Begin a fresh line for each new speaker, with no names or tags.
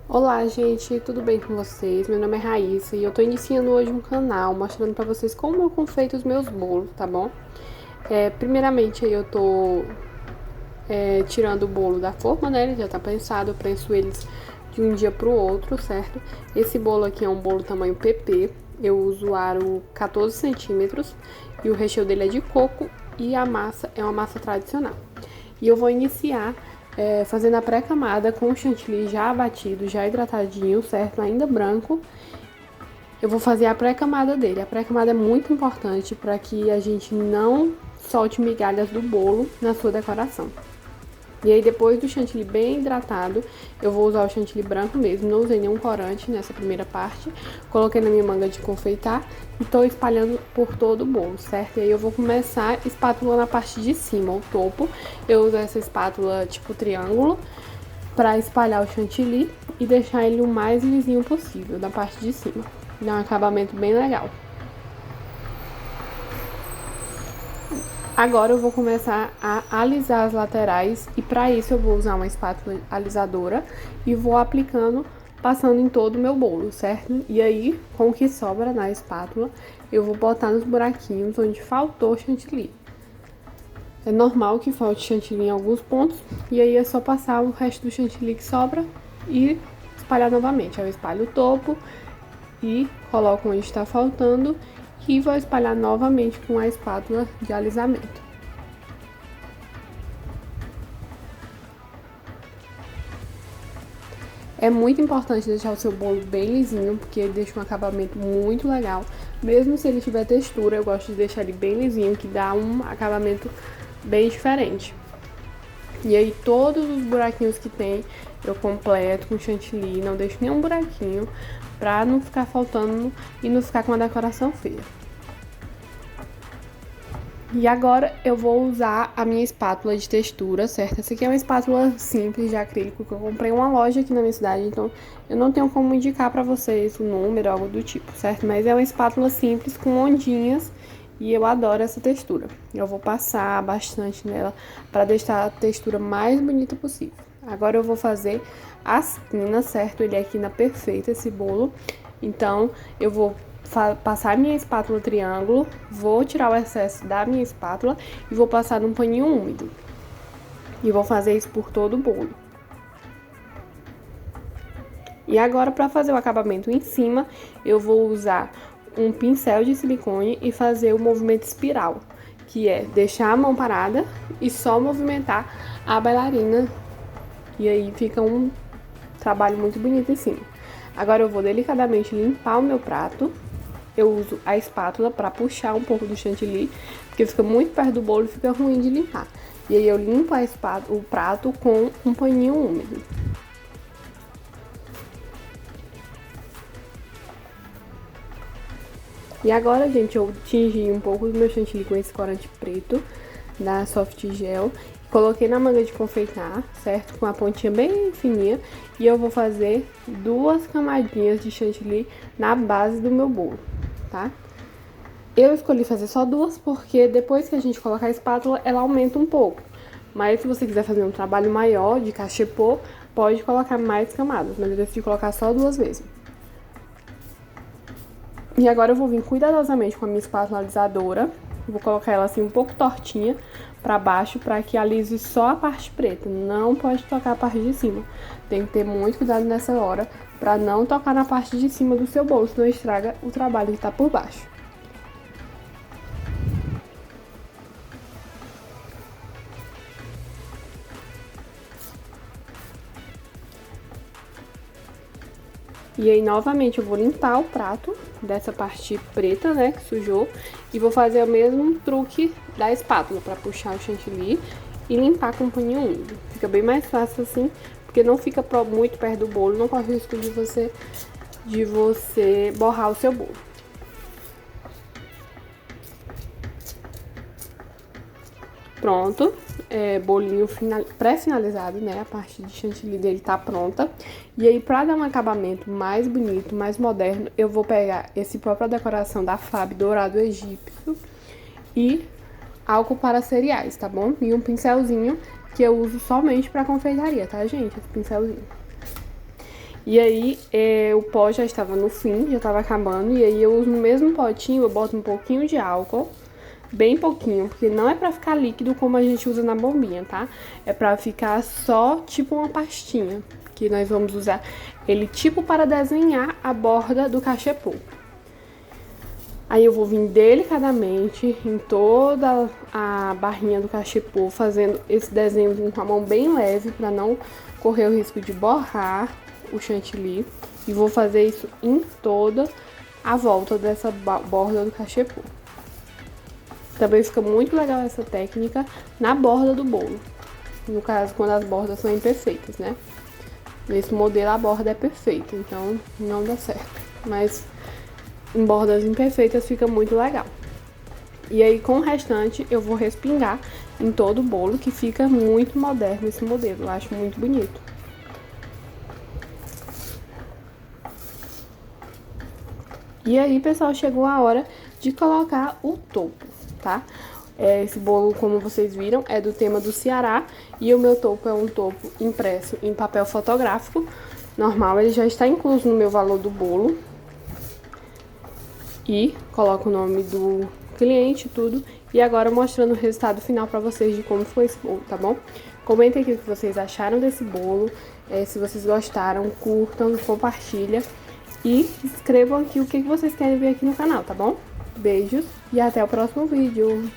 Olá, gente, tudo bem com vocês? Meu nome é Raíssa e eu tô iniciando hoje um canal mostrando pra vocês como eu confeito os meus bolos, tá bom? Primeiramente, eu tô tirando o bolo da forma, né? Ele já tá prensado, eu prenso eles de um dia pro outro, certo? Esse bolo aqui é um bolo tamanho PP, eu uso o aro 14 centímetros e o recheio dele é de coco e a massa é uma massa tradicional. E eu vou iniciar fazendo a pré-camada com o chantilly já abatido, já hidratadinho, certo? Ainda branco. Eu vou fazer a pré-camada dele. A pré-camada é muito importante para que a gente não solte migalhas do bolo na sua decoração. E aí, depois do chantilly bem hidratado, eu vou usar o chantilly branco mesmo. Não usei nenhum corante nessa primeira parte. Coloquei na minha manga de confeitar e tô espalhando por todo o bolo, certo? E aí eu vou começar espátula na parte de cima, o topo. Eu uso essa espátula tipo triângulo para espalhar o chantilly e deixar ele o mais lisinho possível da parte de cima. Dá um acabamento bem legal. Agora eu vou começar a alisar as laterais e para isso eu vou usar uma espátula alisadora e vou aplicando, passando em todo o meu bolo, certo? E aí, com o que sobra na espátula, eu vou botar nos buraquinhos onde faltou chantilly. É normal que falte chantilly em alguns pontos e aí é só passar o resto do chantilly que sobra e espalhar novamente. Eu espalho o topo e coloco onde está faltando e vou espalhar novamente com a espátula de alisamento. É muito importante deixar o seu bolo bem lisinho, porque ele deixa um acabamento muito legal. Mesmo se ele tiver textura, eu gosto de deixar ele bem lisinho, que dá um acabamento bem diferente. E aí todos os buraquinhos que tem, eu completo com chantilly, não deixo nenhum buraquinho, pra não ficar faltando e não ficar com uma decoração feia. E agora eu vou usar a minha espátula de textura, certo? Essa aqui é uma espátula simples de acrílico que eu comprei em uma loja aqui na minha cidade, então eu não tenho como indicar pra vocês o número, algo do tipo, certo? Mas é uma espátula simples com ondinhas e eu adoro essa textura. Eu vou passar bastante nela pra deixar a textura mais bonita possível. Agora eu vou fazer as quinas, certo? Ele é quina perfeita, esse bolo. Então eu vou passar minha espátula triângulo, vou tirar o excesso da minha espátula e vou passar num paninho úmido. E vou fazer isso por todo o bolo. E agora, para fazer o acabamento em cima, eu vou usar um pincel de silicone e fazer o movimento espiral, que é deixar a mão parada e só movimentar a bailarina. E aí fica um trabalho muito bonito em cima. Agora eu vou delicadamente limpar o meu prato. Eu uso a espátula para puxar um pouco do chantilly, porque fica muito perto do bolo e fica ruim de limpar. E aí eu limpo o prato com um paninho úmido. E agora, gente, eu tingi um pouco do meu chantilly com esse corante preto da Soft Gel. Coloquei na manga de confeitar, certo? Com a pontinha bem fininha. E eu vou fazer 2 camadinhas de chantilly na base do meu bolo, tá? Eu escolhi fazer só 2 porque depois que a gente colocar a espátula, ela aumenta um pouco. Mas se você quiser fazer um trabalho maior de cachepô, pode colocar mais camadas. Mas eu decidi colocar só 2 vezes. E agora eu vou vir cuidadosamente com a minha espátula alisadora. Vou colocar ela assim um pouco tortinha pra baixo, pra que alise só a parte preta. Não pode tocar a parte de cima. Tem que ter muito cuidado nessa hora pra não tocar na parte de cima do seu bolo, senão estraga o trabalho que tá por baixo. E aí, novamente, eu vou limpar o prato dessa parte preta, né, que sujou. E vou fazer o mesmo truque da espátula pra puxar o chantilly e limpar com um paninho úmido. Fica bem mais fácil assim, porque não fica muito perto do bolo, não corre o risco de você borrar o seu bolo. Pronto, bolinho pré-finalizado, né? A parte de chantilly dele tá pronta. E aí, pra dar um acabamento mais bonito, mais moderno, eu vou pegar esse própria decoração da Fab dourado egípcio e álcool para cereais, tá bom? E um pincelzinho que eu uso somente pra confeitaria, tá, gente? Esse pincelzinho. E aí, o pó já estava no fim, já estava acabando. E aí eu uso no mesmo potinho, eu boto um pouquinho de álcool. Bem pouquinho, porque não é pra ficar líquido como a gente usa na bombinha, tá? É pra ficar só tipo uma pastinha, que nós vamos usar ele tipo para desenhar a borda do cachepô. Aí eu vou vir delicadamente em toda a barrinha do cachepô, fazendo esse desenho com a mão bem leve, pra não correr o risco de borrar o chantilly. E vou fazer isso em toda a volta dessa borda do cachepô. Também fica muito legal essa técnica na borda do bolo. No caso, quando as bordas são imperfeitas, né? Nesse modelo a borda é perfeita, então não dá certo. Mas em bordas imperfeitas fica muito legal. E aí com o restante eu vou respingar em todo o bolo, que fica muito moderno esse modelo. Eu acho muito bonito. E aí, pessoal, chegou a hora de colocar o topo, tá? Esse bolo, como vocês viram, é do tema do Ceará. E o meu topo é um topo impresso em papel fotográfico normal. Ele já está incluso no meu valor do bolo. E coloco o nome do cliente e tudo. E agora mostrando o resultado final pra vocês de como foi esse bolo, tá bom? Comentem aqui o que vocês acharam desse bolo. Se vocês gostaram, curtam, compartilhem. E escrevam aqui o que vocês querem ver aqui no canal, tá bom? Beijos e até o próximo vídeo.